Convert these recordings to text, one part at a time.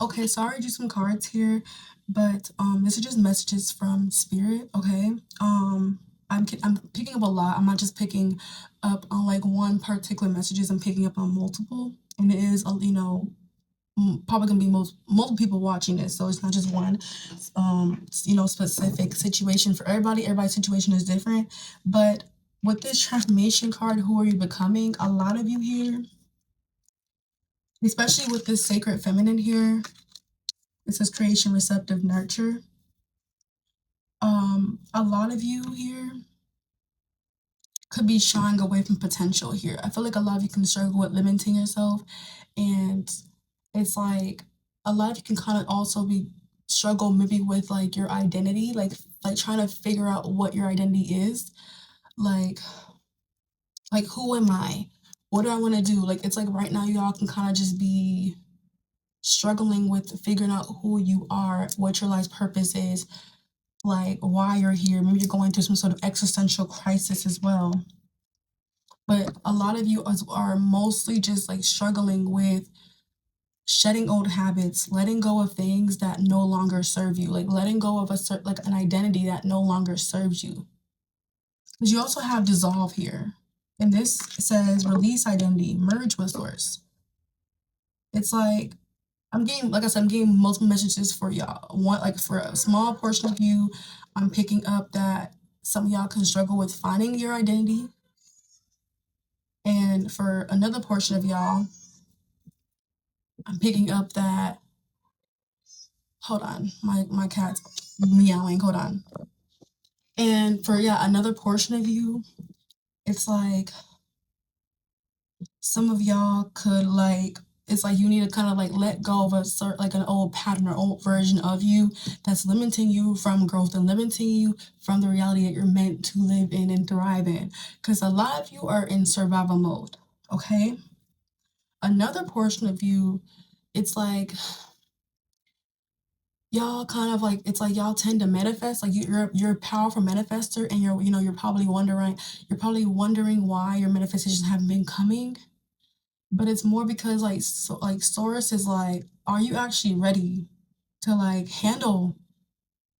Okay, so I already drew some cards here, but this is just messages from spirit. Okay, I'm picking up a lot. I'm not just picking up on like one particular messages. I'm picking up on multiple, and it is probably gonna be multiple people watching this, so it's not just one specific situation for everybody. Everybody's situation is different, but with this transformation card, who are you becoming? A lot of you here, especially with this sacred feminine here, it says creation, receptive, nurture. A lot of you here could be shying away from potential here. I feel like a lot of you can struggle with limiting yourself, and it's like a lot of you can kind of also be struggle maybe with like your identity, like trying to figure out what your identity is. Like like who am I? What do I want to do? Like it's like right now y'all can kind of just be struggling with figuring out who you are, what your life's purpose is, like why you're here. Maybe you're going through some sort of existential crisis as well. But a lot of you are mostly just like struggling with shedding old habits, letting go of things that no longer serve you, like letting go of a certain like an identity that no longer serves you. Because you also have dissolve here. And this says release identity, merge with source. It's like I'm getting, like I said, I'm getting multiple messages for y'all. One, like for a small portion of you, I'm picking up that some of y'all can struggle with finding your identity. And for another portion of y'all, I'm picking up that, hold on, my cat's meowing, hold on. And for, yeah, another portion of you, it's like some of y'all could like, it's like you need to kind of like let go of a certain like an old pattern or old version of you that's limiting you from growth and limiting you from the reality that you're meant to live in and thrive in. Because a lot of you are in survival mode. Okay. Another portion of you, it's like y'all kind of like, it's like y'all tend to manifest, like you're a powerful manifester, and you're probably wondering why your manifestations haven't been coming. But it's more because like Source is like, are you actually ready to like handle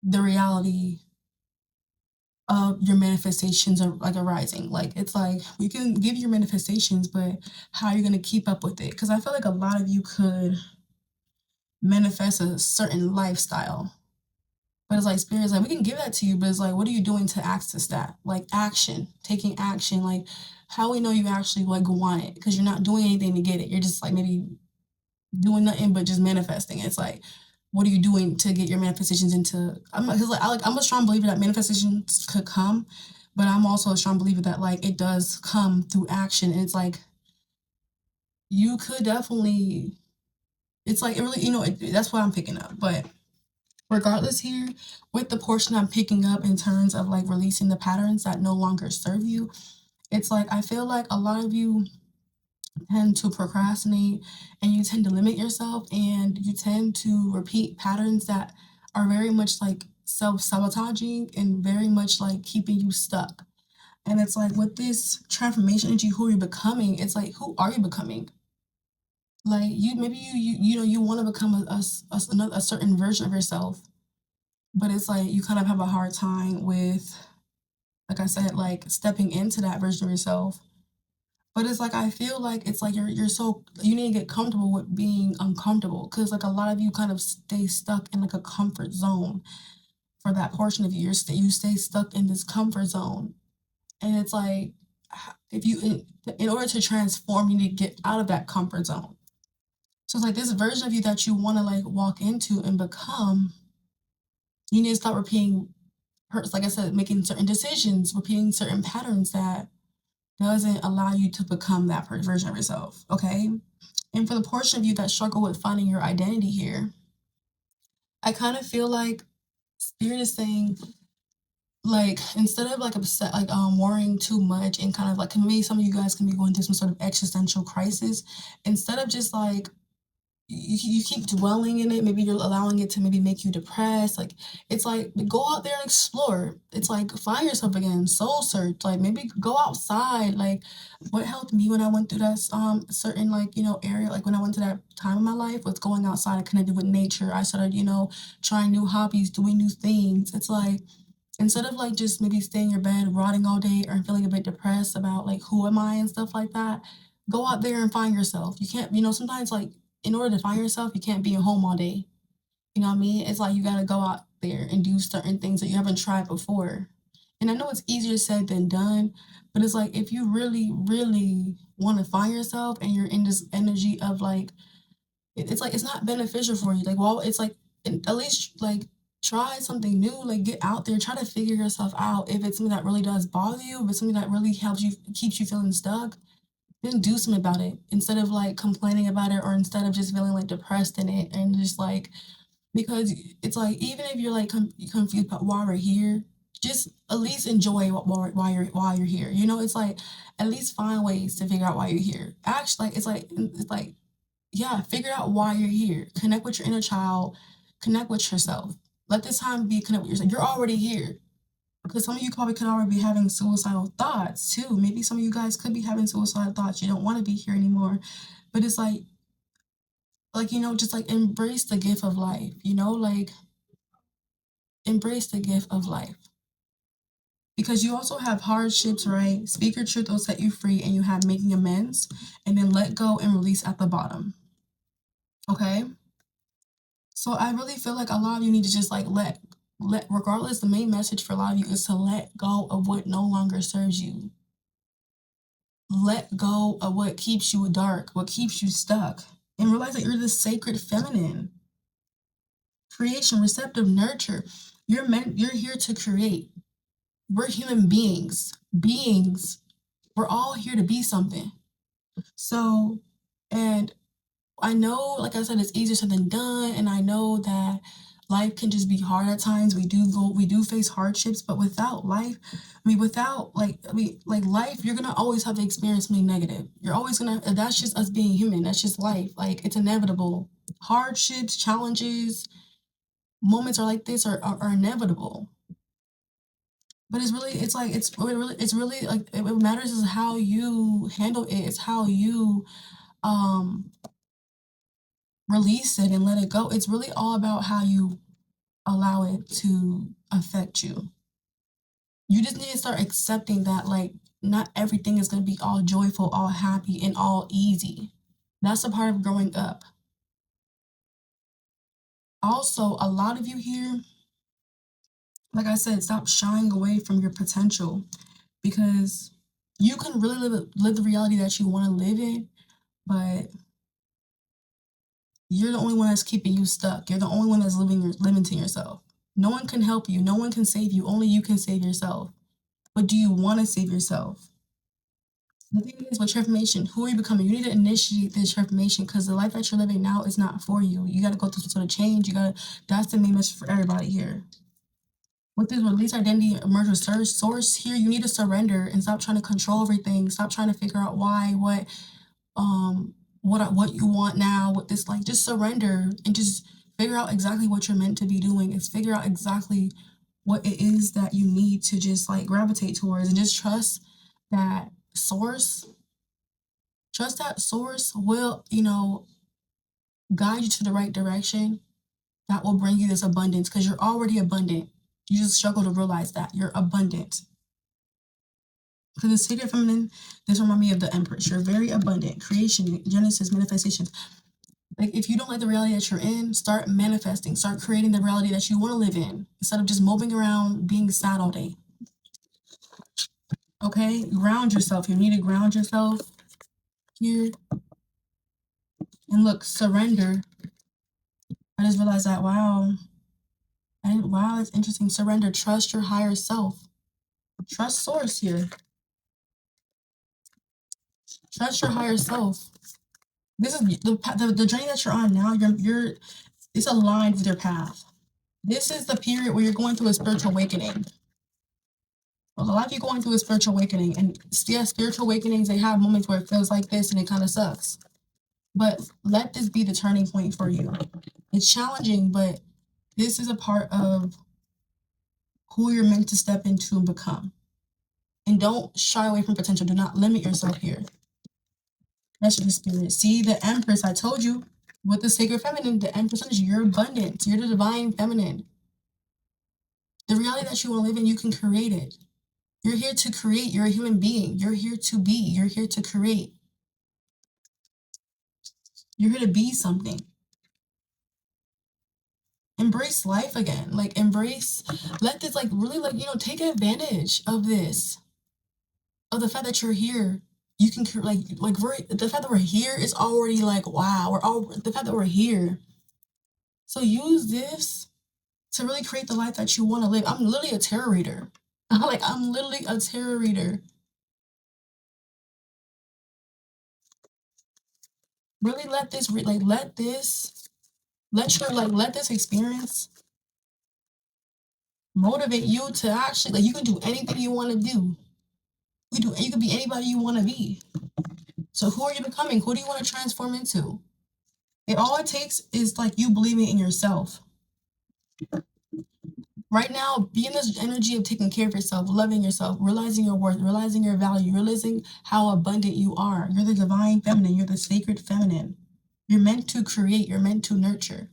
the reality of your manifestations are like arising? Like it's like we can give you your manifestations, but how are you gonna keep up with it? Because I feel like a lot of you could manifest a certain lifestyle. But it's like spirit's like, we can give that to you, but it's like, what are you doing to access that? Like action, taking action, like how we know you actually like want it, because you're not doing anything to get it. You're just like maybe doing nothing but just manifesting. It's like, what are you doing to get your manifestations into? I'm a strong believer that manifestations could come, but I'm also a strong believer that like it does come through action. And it's like you could definitely. It's like it really, that's what I'm picking up. But regardless here, with the portion I'm picking up in terms of like releasing the patterns that no longer serve you, it's like I feel like a lot of you tend to procrastinate, and you tend to limit yourself, and you tend to repeat patterns that are very much like self-sabotaging and very much like keeping you stuck. And it's like with this transformation into who you're becoming, it's like who are you becoming? Like you maybe you want to become a certain version of yourself, but it's like you kind of have a hard time with, like I said, like stepping into that version of yourself. But it's like I feel like it's like you need to get comfortable with being uncomfortable, because like a lot of you kind of stay stuck in like a comfort zone. For that portion of you, you stay stuck in this comfort zone, and it's like if you in order to transform, you need to get out of that comfort zone. So it's like this version of you that you want to like walk into and become, you need to stop repeating, like I said, making certain decisions, repeating certain patterns that doesn't allow you to become that version of yourself. Okay. And for the portion of you that struggle with finding your identity here, I kind of feel like spirit is saying, like, instead of like upset, like worrying too much, and kind of like maybe some of you guys can be going through some sort of existential crisis, instead of just like you keep dwelling in it. Maybe you're allowing it to maybe make you depressed. Like it's like go out there and explore. It's like find yourself again, soul search. Like maybe go outside. Like what helped me when I went through that certain like area, like when I went to that time in my life was going outside. I connected with nature. I started trying new hobbies, doing new things. It's like instead of like just maybe staying in your bed rotting all day or feeling a bit depressed about like who am I and stuff like that, go out there and find yourself. You can't, sometimes like in order to find yourself, you can't be at home all day. You know what I mean? It's like you gotta go out there and do certain things that you haven't tried before. And I know it's easier said than done, but it's like if you really, really want to find yourself and you're in this energy of like it's like it's not beneficial for you. Like, well, it's like at least like try something new. Like, get out there, try to figure yourself out. If it's something that really does bother you, if it's something that really helps you, keeps you feeling stuck, then do something about it instead of like complaining about it or instead of just feeling like depressed in it and just like because it's like even if you're like confused about why we're here. Just at least enjoy why you're here. It's like at least find ways to figure out why you're here. Actually, like it's like yeah, figure out why you're here. Connect with your inner child. Connect with yourself. Let this time be connect with yourself. You're already here. Because some of you probably could already be having suicidal thoughts too. Maybe some of you guys could be having suicidal thoughts. You don't want to be here anymore. But it's like, just like embrace the gift of life, like embrace the gift of life. Because you also have hardships, right? Speak your truth will set you free, and you have making amends, and then let go and release at the bottom. Okay? So I really feel like a lot of you need to just like let regardless the main message for a lot of you is to let go of what no longer serves you. Let go of what keeps you dark, what keeps you stuck, and realize that you're the sacred feminine. Creation, receptive, nurture. You're here to create. We're human beings. Beings. We're all here to be something. So, and I know, like I said, it's easier said than done, and I know that life can just be hard at times. We do face hardships, but without life, without like life, you're gonna always have to experience something negative. You're always gonna. That's just us being human. That's just life. Like it's inevitable. Hardships, challenges, moments are like this are inevitable. But it's really like what matters is how you handle it. It's how you um release it and let it go. It's really all about how you allow it to affect you. You just need to start accepting that, like, not everything is going to be all joyful, all happy, and all easy. That's a part of growing up. Also, a lot of you here, like I said, stop shying away from your potential because you can really live the reality that you want to live in, but you're the only one that's keeping you stuck. You're the only one that's limiting yourself. No one can help you. No one can save you. Only you can save yourself. But do you want to save yourself? The thing is, with transformation, who are you becoming? You need to initiate this transformation because the life that you're living now is not for you. You got to go through some sort of change. That's the main message for everybody here. With this release identity, emerge with source here, you need to surrender and stop trying to control everything. Stop trying to figure out why, what you want now, what this like. Just surrender and just figure out exactly what you're meant to be doing. Is figure out exactly what it is that you need to just like gravitate towards and just that source trust that source will guide you to the right direction that will bring you this abundance because you're already abundant. You just struggle to realize that you're abundant. Because the sacred feminine, this reminds me of the Empress. You're very abundant. Creation, Genesis, manifestations. Like if you don't like the reality that you're in, start manifesting. Start creating the reality that you want to live in instead of just moping around being sad all day. Okay? Ground yourself. You need to ground yourself here. And look, surrender. I just realized that, wow. Wow, it's interesting. Surrender. Trust your higher self. Trust source here. Trust your higher self. This is the journey that you're on now. It's aligned with your path. This is the period where you're going through a spiritual awakening. Well, a lot of you going through a spiritual awakening, and yeah, spiritual awakenings they have moments where it feels like this and it kind of sucks. But let this be the turning point for you. It's challenging, but this is a part of who you're meant to step into and become. And don't shy away from potential. Do not limit yourself here. That's the spirit. See the Empress, I told you, with the sacred feminine, the Empress is your abundance. You're the divine feminine. The reality that you want to live in, you can create it. You're here to create. You're a human being. You're here to be. You're here to create. You're here to be something. Embrace life again. Like, embrace, let this, like, really, like, take advantage of this, of the fact that you're here. You can, the fact that we're here is already like, wow, the fact that we're here. So use this to really create the life that you want to live. I'm literally a tarot reader. I'm literally a tarot reader. Really let this, let this experience motivate you to actually, like, you can do anything you want to do. You can be anybody you want to be. So who are you becoming? Who do you want to transform into? All it takes is like you believing in yourself. Right now, be in this energy of taking care of yourself, loving yourself, realizing your worth, realizing your value, realizing how abundant you are. You're the divine feminine. You're the sacred feminine. You're meant to create. You're meant to nurture.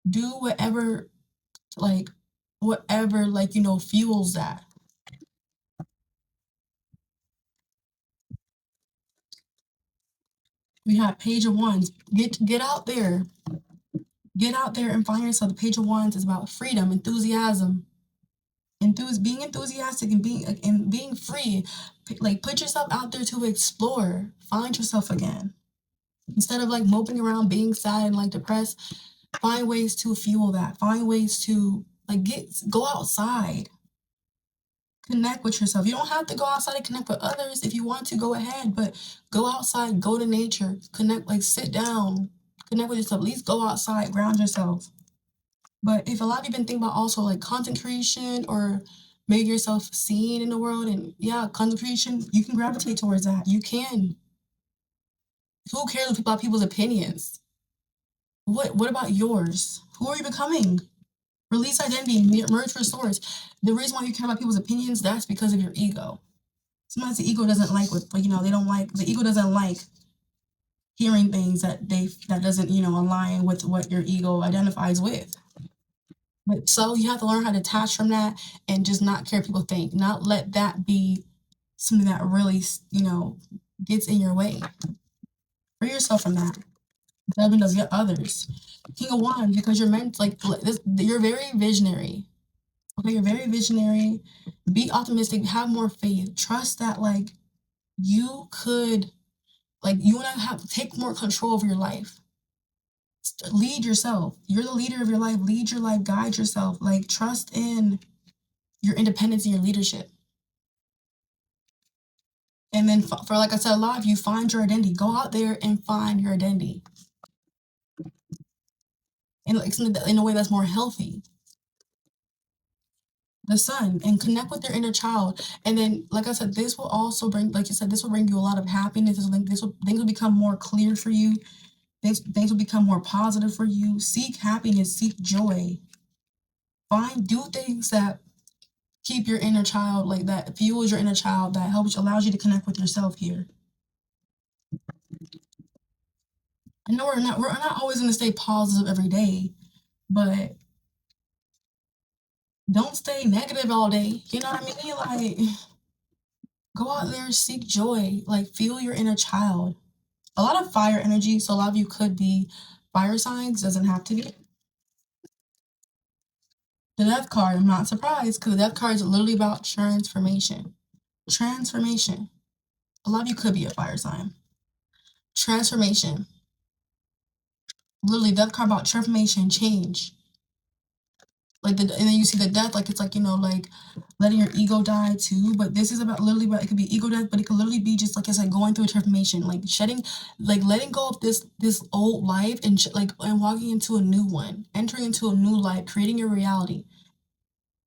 Do whatever, fuels that. We have Page of Wands. Get out there. Get out there and find yourself. The Page of Wands is about freedom, enthusiasm, being enthusiastic and being free. Like, put yourself out there to explore. Find yourself again. Instead of like moping around, being sad and like depressed, find ways to fuel that. Find ways to go outside. Connect with yourself. You don't have to go outside and connect with others. If you want to, go ahead, but go outside, go to nature, connect, like sit down, connect with yourself. At least go outside, ground yourself. But if a lot of you been thinking about also like content creation or make yourself seen in the world, and yeah, content creation, you can gravitate towards that. You can. Who cares about people's opinions? What about yours? Who are you becoming? Release identity, merge for source. The reason why you care about people's opinions, that's because of your ego. Sometimes the ego doesn't like they don't like, the ego doesn't like hearing things that doesn't, align with what your ego identifies with. But so you have to learn how to detach from that and just not care what people think. Not let that be something that really, gets in your way. Free yourself from that. Judgment does get others. King of Wands, because you're meant, you're very visionary. Okay, you're very visionary. Be optimistic. Have more faith. Trust that, you could, you want to take more control of your life. Lead yourself. You're the leader of your life. Lead your life. Guide yourself. Trust in your independence and your leadership. And then for like I said, a lot of you, find your identity. Go out there and find your identity. And in a way that's more healthy. The Sun, and connect with your inner child. And then, like I said, this will also bring, this will bring you a lot of happiness. Things will become more clear for you. Things will become more positive for you. Seek happiness, seek joy. Do things that keep your inner child, that fuels your inner child, that allows you to connect with yourself here. I know we're not always going to stay positive every day, but don't stay negative all day. You know what I mean? Go out there, seek joy, feel your inner child. A lot of fire energy, so a lot of you could be fire signs, doesn't have to be. The Death card, I'm not surprised, because the Death card is literally about transformation. Transformation. A lot of you could be a fire sign. Transformation. Literally, Death card about transformation, change. And then you see the Death, it's letting your ego die too. But this is literally about, it could be ego death, but it could literally be just, going through a transformation, shedding, letting go of this old life and and walking into a new one, entering into a new life, creating your reality.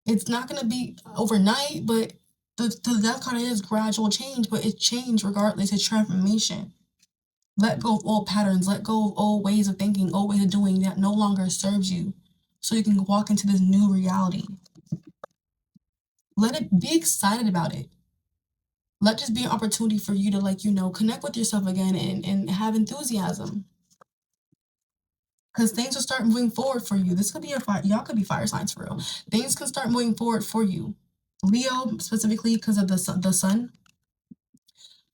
It's not going to be overnight, but the Death card is gradual change, but it's change regardless. It's transformation. Let go of old patterns, let go of old ways of thinking, old ways of doing that no longer serves you, so you can walk into this new reality. Let it be excited about it. Let this be an opportunity for you to, like, connect with yourself again and have enthusiasm. Because things will start moving forward for you. This could be a fire, y'all could be fire signs for real. Things can start moving forward for you. Leo, specifically because of the sun,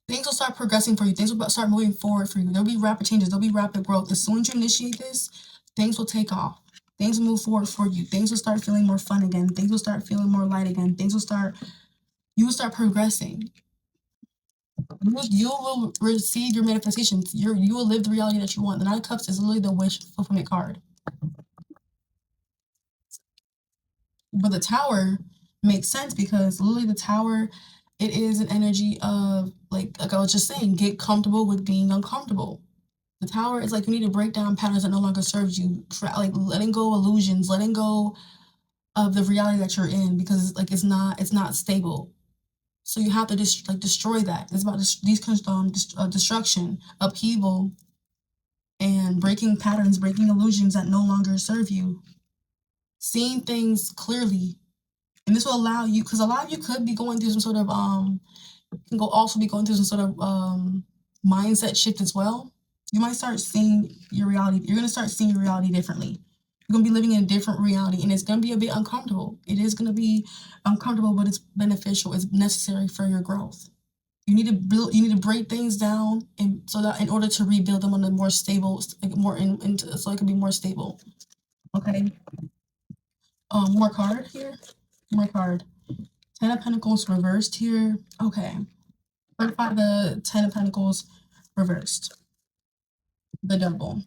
things will start progressing for you. Things will start moving forward for you. There'll be rapid changes, there'll be rapid growth. As soon as you initiate this, things will take off. Things will move forward for you. Things will start feeling more fun again. Things will start feeling more light again. You will start progressing. You will receive your manifestations. You will live the reality that you want. The Nine of Cups is literally the wish fulfillment card. But the Tower makes sense because literally the Tower, it is an energy of like I was just saying, get comfortable with being uncomfortable. The Tower is like you need to break down patterns that no longer serves you. Like letting go of illusions, letting go of the reality that you're in because like it's not stable. So you have to just like destroy that. It's about destruction, upheaval, and breaking patterns, breaking illusions that no longer serve you. Seeing things clearly, and this will allow you because a lot of you could be going through some sort of can go also be going through some sort of mindset shift as well. You might start seeing your reality. You're gonna start seeing your reality differently. You're gonna be living in a different reality, and it's gonna be a bit uncomfortable. It is gonna be uncomfortable, but it's beneficial. It's necessary for your growth. You need to build. You need to break things down, and so that in order to rebuild them on a more stable, like more into so it can be more stable. Okay. More card here. More card. Ten of Pentacles reversed here. Okay. Clarify the Ten of Pentacles reversed. The double.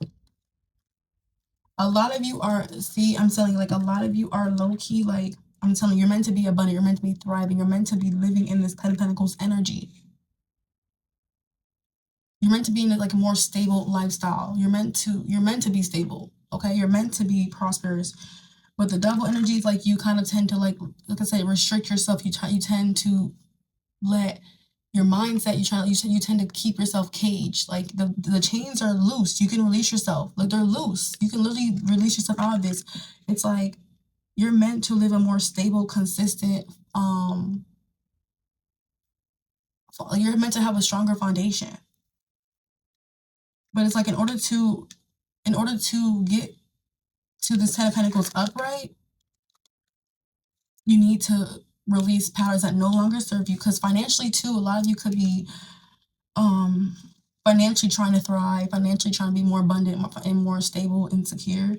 A lot of you are, see, I'm telling you, like, a lot of you are low-key, like, I'm telling you, you're meant to be abundant, you're meant to be thriving, you're meant to be living in this Ten of Pentacles energy. You're meant to be in like a more stable lifestyle. You're meant to be stable, okay? You're meant to be prosperous. But the double energy is like you kind of tend to like I say, restrict yourself. You tend to let your mindset, you tend to keep yourself caged. Like the chains are loose. You can release yourself. Like they're loose. You can literally release yourself out of this. It's like you're meant to live a more stable, consistent, you're meant to have a stronger foundation. But it's like in order to get to this Ten of Pentacles upright, you need to release patterns that no longer serve you. Because financially too, a lot of you could be financially trying to thrive, financially trying to be more abundant and more stable and secure.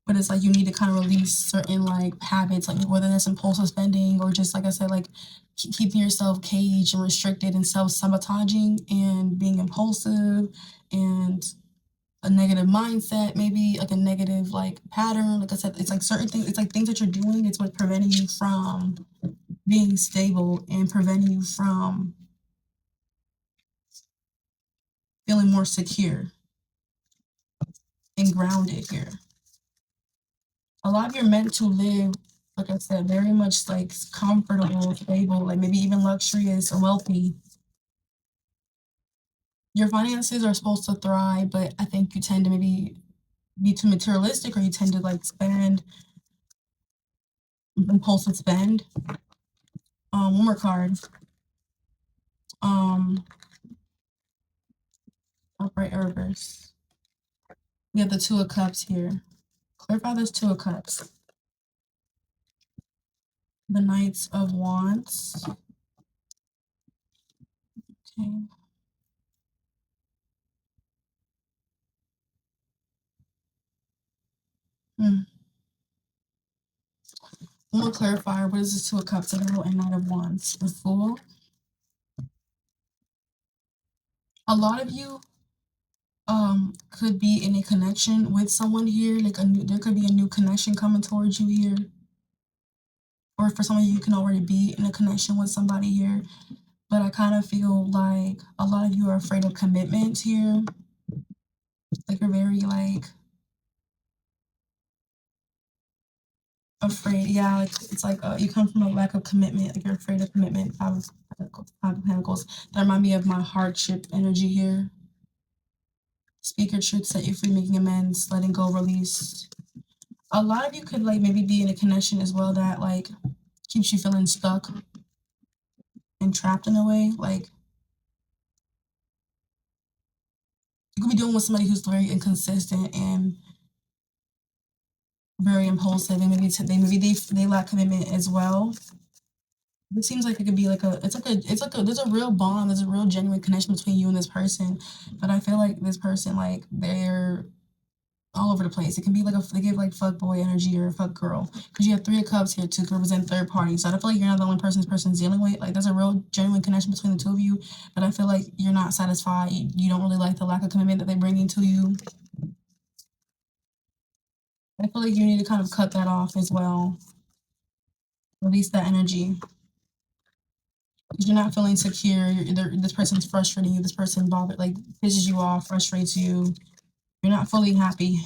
But it's like you need to kind of release certain like habits, like whether that's impulsive spending or just like I said, like keeping yourself caged and restricted and self-sabotaging and being impulsive and a negative mindset, maybe like a negative like pattern. Like I said, it's like certain things, it's like things that you're doing, it's what's preventing you from being stable and preventing you from feeling more secure and grounded here. A lot of you are meant to live, like I said, very much like comfortable, stable, like maybe even luxurious or wealthy. Your finances are supposed to thrive, but I think you tend to maybe be too materialistic or you tend to like spend, impulsive spend. One more card. Upright or reverse. We have the Two of Cups here. Clarify this Two of Cups. The Knights of Wands. Okay. One more clarifier. What is this Two of Cups, Middle, and Knight of Wands? The Fool. A lot of you could be in a connection with someone here. Like there could be a new connection coming towards you here. Or for some of you, you can already be in a connection with somebody here. But I kind of feel like a lot of you are afraid of commitment here. Like you're very like afraid. Yeah, like, it's like you come from a lack of commitment. Like you're afraid of commitment. Five of Pentacles. That remind me of my hardship energy here. Speak your truth, set you free, making amends, letting go, release. A lot of you could like maybe be in a connection as well that like keeps you feeling stuck and trapped in a way. Like you could be dealing with somebody who's very inconsistent and very impulsive, and maybe they lack commitment as well. It seems like it could be like a there's a real bond, there's a real genuine connection between you and this person, but I feel like this person like they're all over the place. It can be like they give like fuck boy energy or fuck girl because you have three of cups here to represent third party. So I don't feel like you're not the only person this person's dealing with. Like there's a real genuine connection between the two of you, but I feel like you're not satisfied. You don't really like the lack of commitment that they bring into you. I feel like you need to kind of cut that off as well. Release that energy because you're not feeling secure. This person's frustrating you. This person like pisses you off, frustrates you. You're not fully happy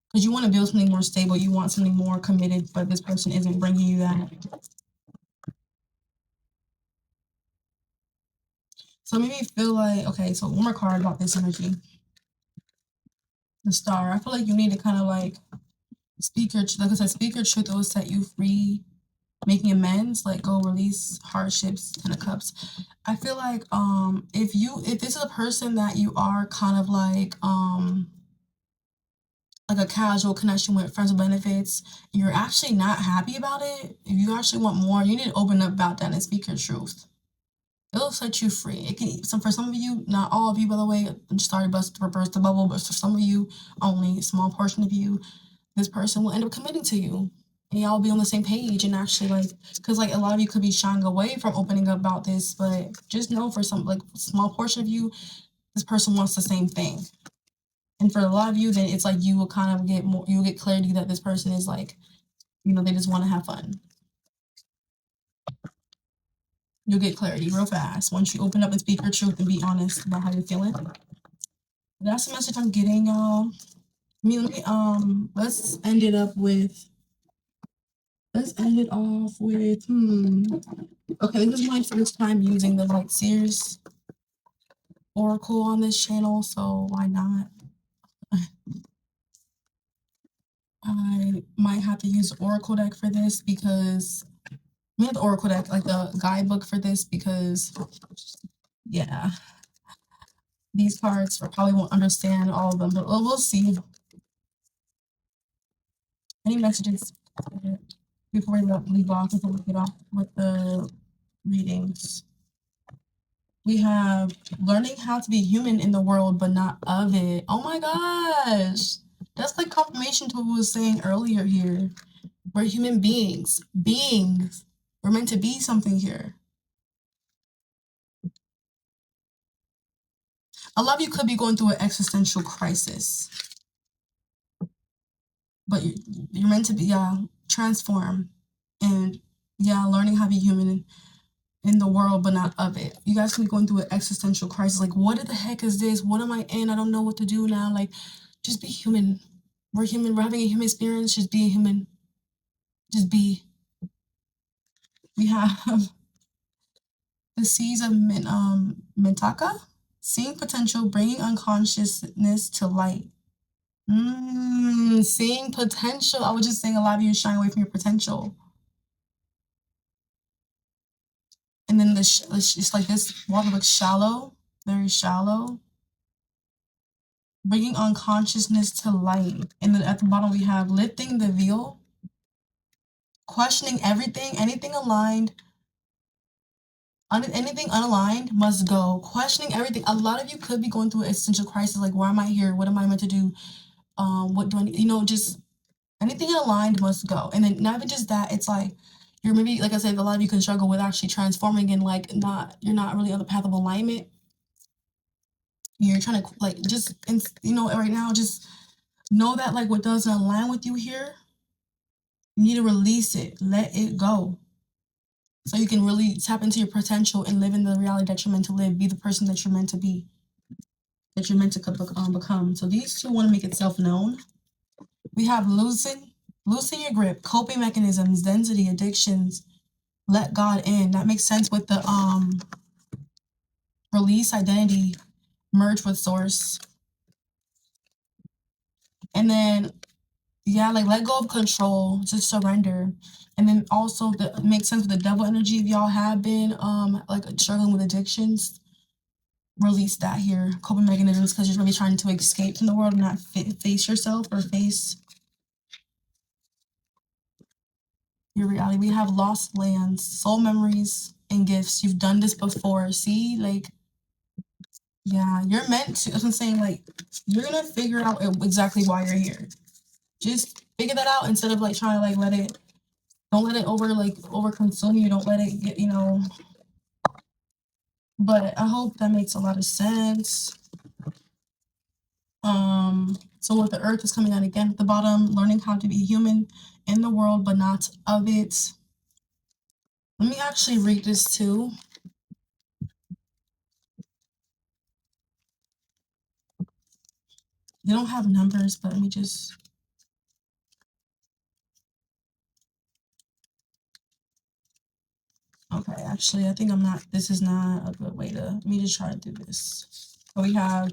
because you want to build something more stable. You want something more committed, but this person isn't bringing you that. So maybe you feel like, okay, so one more card about this energy. The Star. I feel like you need to kind of like like I said, speak your truth. It will set you free, making amends, let go, release hardships, Ten of Cups. I feel like if this is a person that you are kind of like a casual connection with friends with benefits, you're actually not happy about it. If you actually want more, you need to open up about that and speak your truth. It'll set you free. It can for some of you, not all of you, by the way. I'm sorry, to burst the bubble, but for some of you, only a small portion of you, this person will end up committing to you, and y'all be on the same page. And actually, like, because like a lot of you could be shying away from opening up about this, but just know for some like small portion of you, this person wants the same thing. And for a lot of you, then it's like you will kind of get more, you will get clarity that this person is like, they just want to have fun. You'll get clarity real fast once you open up and speak your truth and be honest about how you're feeling. That's the message I'm getting, y'all. Let's end it off with okay, this is my first time using the Light Seers Oracle on this channel, so why not? I might have to use the Oracle deck for this because the Oracle deck, like the guidebook for this, because yeah, these cards probably won't understand all of them, but we'll see. Any messages before we leave off, before we get off with the readings? We have learning how to be human in the world, but not of it. Oh my gosh. That's like confirmation to what we was saying earlier here. We're human beings. Beings. We're meant to be something here. A lot of you could be going through an existential crisis. But you're meant to be, transform. And learning how to be human in the world, but not of it. You guys can be going through an existential crisis. Like, what the heck is this? What am I in? I don't know what to do now. Like, just be human. We're human. We're having a human experience. Just be a human. Just be. We have the Seas of Mintaka. Seeing potential, bringing unconsciousness to light. Seeing potential. I was just saying a lot of you are shying away from your potential. And then it's like this water looks shallow, very shallow. Bringing unconsciousness to light. And then at the bottom we have lifting the veil. Questioning everything, anything aligned. Anything unaligned must go. Questioning everything. A lot of you could be going through an existential crisis. Like, why am I here? What am I meant to do? What do I need? Just anything aligned must go. And then not even just that, it's like you're maybe, like I said, a lot of you can struggle with actually transforming and like you're not really on the path of alignment. You're trying to like just right now, just know that like what doesn't align with you here, you need to release it, let it go. So you can really tap into your potential and live in the reality that you're meant to live, be the person that you're meant to be, that you're meant to become. So these two want to make itself known. We have loosen your grip, coping mechanisms, density, addictions, let God in. That makes sense with the release, identity, merge with source. And then, yeah, like let go of control, just surrender. And then also the it makes sense with the devil energy. If y'all have been like struggling with addictions, release that here. Coping mechanisms because you're really trying to escape from the world and not face yourself or face your reality. We have lost lands, soul memories, and gifts. You've done this before. See, like, yeah, you're meant to. That's what I'm saying. Like, you're gonna figure out exactly why you're here. Just figure that out instead of like trying to like let it. Don't let it over consume you. Don't let it get But I hope that makes a lot of sense. So with the earth is coming out again at the bottom, learning how to be human in the world but not of it. Let me actually read this too. They don't have numbers, but let me just. Okay, actually, I think I'm not. This is not a good way to. Let me just try to do this. So we have,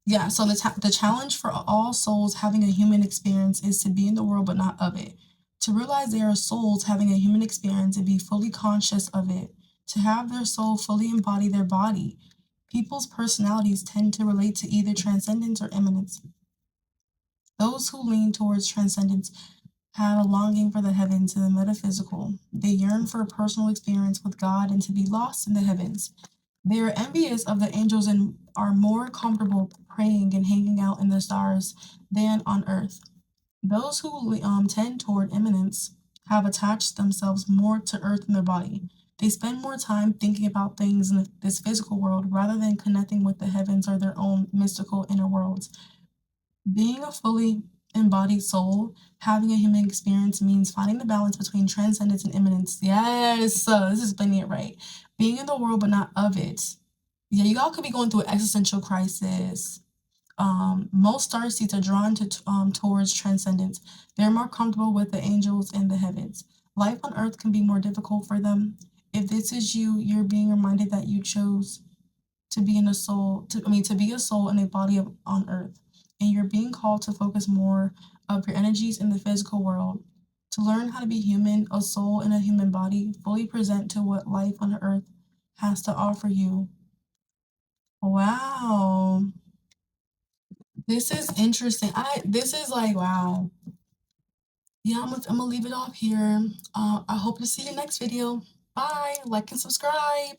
yeah. So the challenge for all souls having a human experience is to be in the world but not of it. To realize they are souls having a human experience and be fully conscious of it. To have their soul fully embody their body. People's personalities tend to relate to either transcendence or immanence. Those who lean towards transcendence have a longing for the heavens and the metaphysical. They yearn for a personal experience with God and to be lost in the heavens. They are envious of the angels and are more comfortable praying and hanging out in the stars than on earth. Those who tend toward immanence have attached themselves more to earth than their body. They spend more time thinking about things in this physical world rather than connecting with the heavens or their own mystical inner worlds. Being a fully embodied soul, having a human experience means finding the balance between transcendence and immanence. Yes, this is explaining it right. Being in the world but not of it. Yeah, you all could be going through an existential crisis. Most star seeds are drawn towards transcendence. They're more comfortable with the angels and the heavens. Life on earth can be more difficult for them. If this is you, you're being reminded that you chose to be in a soul to be a soul in a body on earth, and you're being called to focus more of your energies in the physical world, to learn how to be human, a soul in a human body, fully present to what life on earth has to offer you. Wow, this is interesting. This is like, wow. Yeah, I'm gonna leave it off here. I hope to see you next video. Bye. Like and subscribe.